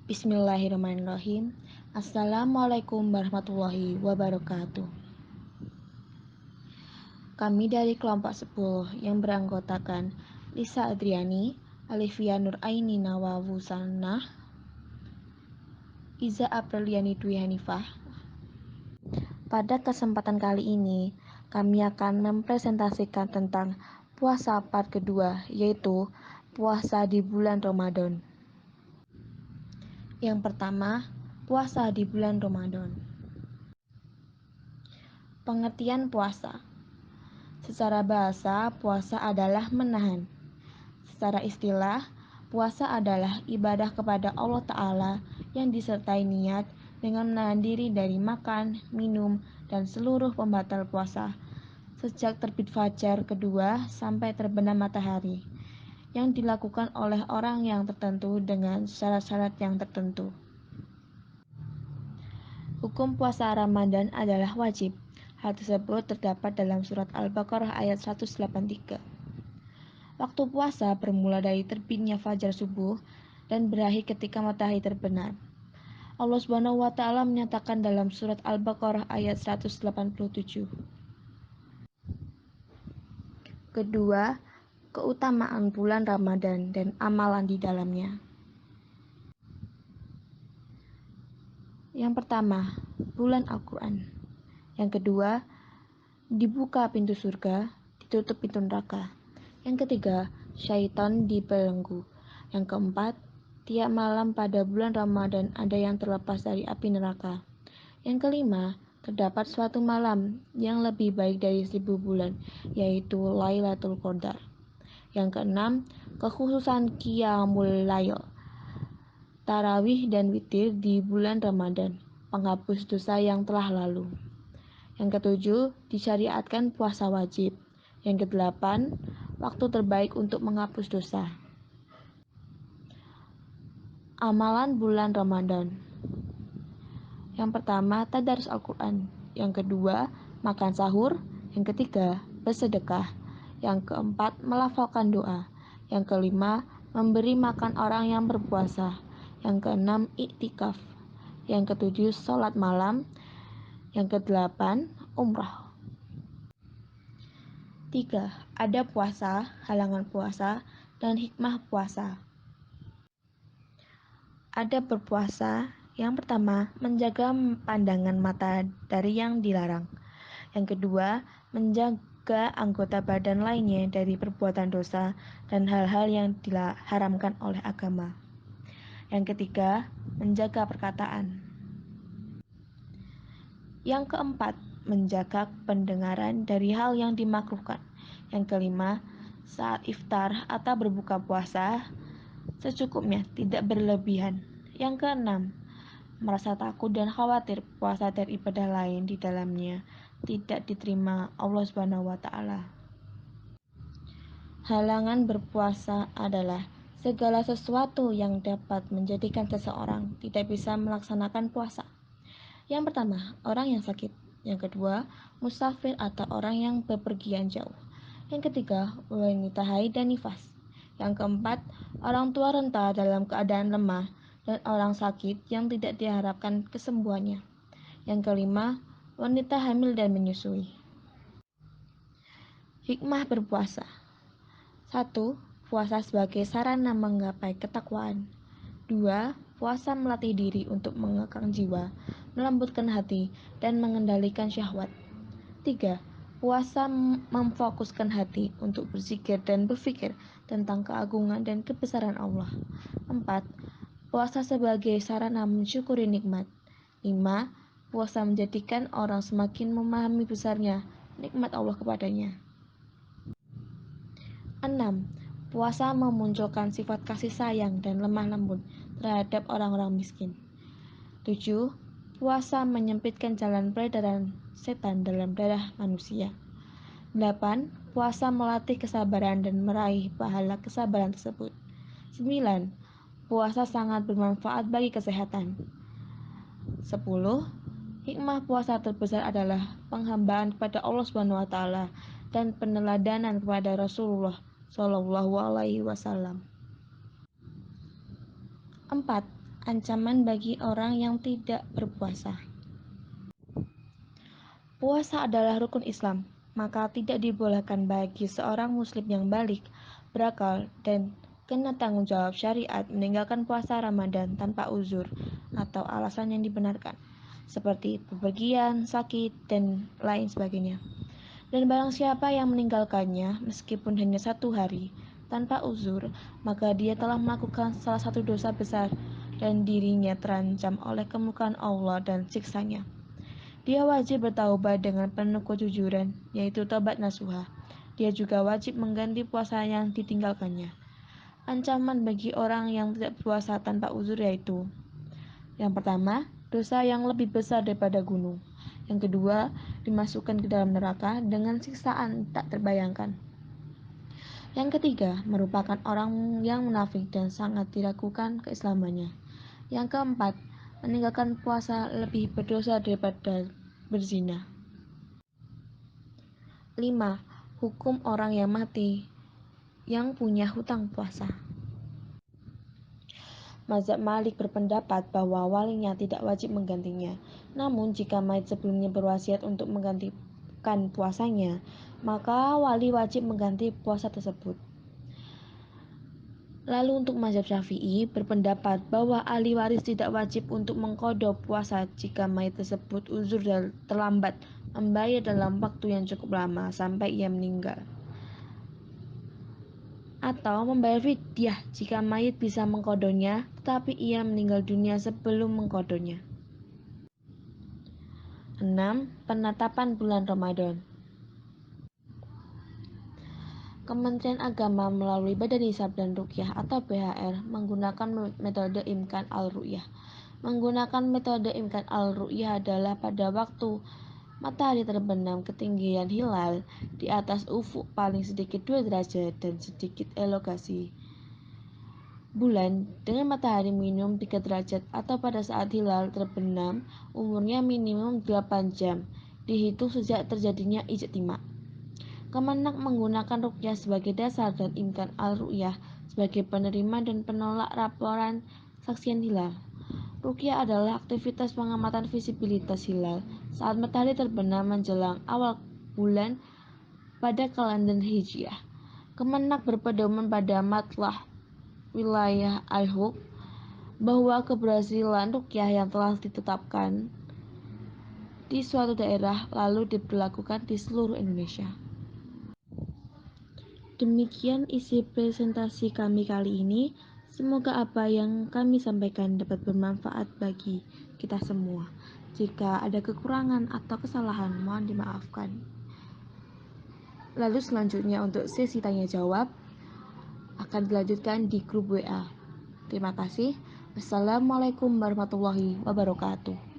Bismillahirrahmanirrahim. Assalamualaikum warahmatullahi wabarakatuh. Kami dari kelompok 10 yang beranggotakan Lisa Adriani, Alifia Nuraini Nawawusanah, Iza Apriliani Dwi Hanifah. Pada kesempatan kali ini, kami akan mempresentasikan tentang puasa part kedua, yaitu puasa di bulan Ramadan. Yang pertama, puasa di bulan Ramadan. Pengertian puasa. Secara bahasa, puasa adalah menahan. Secara istilah, puasa adalah ibadah kepada Allah Ta'ala yang disertai niat dengan menahan diri dari makan, minum, dan seluruh pembatal puasa sejak terbit fajar kedua sampai terbenam matahari, yang dilakukan oleh orang yang tertentu dengan syarat-syarat yang tertentu. Hukum puasa Ramadan adalah wajib. Hal tersebut terdapat dalam surat Al-Baqarah ayat 183. Waktu puasa bermula dari terbitnya fajar subuh dan berakhir ketika matahari terbenam. Allah Subhanahu wa taala menyatakan dalam surat Al-Baqarah ayat 187. Kedua, keutamaan bulan Ramadan dan amalan di dalamnya. Yang pertama, bulan Al-Quran. Yang kedua, dibuka pintu surga, ditutup pintu neraka. Yang ketiga, syaitan dibelenggu. Yang keempat, tiap malam pada bulan Ramadan ada yang terlepas dari api neraka. Yang kelima, terdapat suatu malam yang lebih baik dari 1000 bulan, yaitu Lailatul Qadar. Yang keenam, kekhususan Qiyamul Lail, tarawih dan witir di bulan Ramadan, penghapus dosa yang telah lalu. Yang ketujuh, disyariatkan puasa wajib. Yang kedelapan, waktu terbaik untuk menghapus dosa. Amalan bulan Ramadan. Yang pertama, tadarus Al-Quran. Yang kedua, makan sahur. Yang ketiga, bersedekah. Yang keempat, melafalkan doa. Yang kelima, memberi makan orang yang berpuasa. Yang keenam, iktikaf. Yang ketujuh, sholat malam. Yang kedelapan, umrah. 3. Ada puasa, halangan puasa, dan hikmah puasa. Ada berpuasa. Yang pertama, menjaga pandangan mata dari yang dilarang. Yang kedua, menjaga anggota badan lainnya dari perbuatan dosa dan hal-hal yang diharamkan oleh agama. Yang ketiga, menjaga perkataan. Yang keempat, menjaga pendengaran dari hal yang dimakruhkan. Yang kelima, saat iftar atau berbuka puasa, secukupnya, tidak berlebihan. Yang keenam, merasa takut dan khawatir puasa dan ibadah lain di dalamnya tidak diterima Allah Subhanahu wa taala. Halangan berpuasa adalah segala sesuatu yang dapat menjadikan seseorang tidak bisa melaksanakan puasa. Yang pertama, orang yang sakit. Yang kedua, musafir atau orang yang bepergian jauh. Yang ketiga, wanita haid dan nifas. Yang keempat, orang tua renta dalam keadaan lemah dan orang sakit yang tidak diharapkan kesembuhannya. Yang kelima, wanita hamil dan menyusui. Hikmah berpuasa. 1. Puasa sebagai sarana menggapai ketakwaan. 2. Puasa melatih diri untuk mengekang jiwa, melembutkan hati, dan mengendalikan syahwat. 3. Puasa memfokuskan hati untuk berzikir dan berpikir tentang keagungan dan kebesaran Allah. 4. Puasa sebagai sarana mensyukuri nikmat. 5. Puasa menjadikan orang semakin memahami besarnya nikmat Allah kepadanya. 6. Puasa memunculkan sifat kasih sayang dan lemah lembut terhadap orang-orang miskin. 7. Puasa menyempitkan jalan peredaran setan dalam darah manusia. 8. Puasa melatih kesabaran dan meraih pahala kesabaran tersebut. 9. Puasa sangat bermanfaat bagi kesehatan. 10. Hikmah puasa terbesar adalah penghambaan kepada Allah Subhanahu wa taala dan peneladanan kepada Rasulullah Shallallahu alaihi wasallam. 4. Ancaman bagi orang yang tidak berpuasa. Puasa adalah rukun Islam, maka tidak dibolehkan bagi seorang muslim yang balik, berakal, dan kena tanggung jawab syariat meninggalkan puasa Ramadan tanpa uzur atau alasan yang dibenarkan, seperti bepergian, sakit, dan lain sebagainya. Dan barang siapa yang meninggalkannya meskipun hanya 1 hari tanpa uzur, maka dia telah melakukan salah satu dosa besar dan dirinya terancam oleh kemurkaan Allah dan siksanya. Dia wajib bertaubat dengan penuh kejujuran, yaitu taubat nasuha. Dia juga wajib mengganti puasa yang ditinggalkannya. Ancaman bagi orang yang tidak berpuasa tanpa uzur yaitu: yang pertama, dosa yang lebih besar daripada gunung. Yang kedua, dimasukkan ke dalam neraka dengan siksaan tak terbayangkan. Yang ketiga, merupakan orang yang munafik dan sangat diragukan keislamannya. Yang keempat, meninggalkan puasa lebih berdosa daripada berzina. 5. Hukum orang yang mati yang punya hutang puasa. Mazhab Malik berpendapat bahwa walinya tidak wajib menggantinya. Namun jika mayit sebelumnya berwasiat untuk menggantikan puasanya, maka wali wajib mengganti puasa tersebut. Lalu untuk mazhab Syafi'i berpendapat bahwa ahli waris tidak wajib untuk mengqadha puasa jika mayit tersebut uzur dan terlambat membayar dalam waktu yang cukup lama sampai ia meninggal. Atau membayar fidyah jika mayit bisa mengqadhanya tetapi ia meninggal dunia sebelum mengqadhanya. 6. Penetapan bulan Ramadan. Kementerian Agama melalui Badan Hisab dan Ruqyah atau BHR menggunakan metode Imkan al-Ru'yah. Menggunakan metode Imkan al-Ru'yah adalah pada waktu matahari terbenam ketinggian hilal di atas ufuk paling sedikit 2 derajat dan sedikit elongasi bulan dengan matahari minimum 3 derajat atau pada saat hilal terbenam umurnya minimum 8 jam dihitung sejak terjadinya ijtima. Kemenak menggunakan ruqyah sebagai dasar dan Imkan al-Ru'yah sebagai penerima dan penolak laporan saksian hilal. Ruqyah adalah aktivitas pengamatan visibilitas hilal saat matahari terbenam menjelang awal bulan pada kalender Hijriah. Kemenak berpedoman pada matlah wilayah al-hukm bahwa keberhasilan ruqyah yang telah ditetapkan di suatu daerah lalu diberlakukan di seluruh Indonesia. Demikian isi presentasi kami kali ini. Semoga apa yang kami sampaikan dapat bermanfaat bagi kita semua. Jika ada kekurangan atau kesalahan, mohon dimaafkan. Lalu selanjutnya untuk sesi tanya jawab akan dilanjutkan di grup WA. Terima kasih. Wassalamualaikum warahmatullahi wabarakatuh.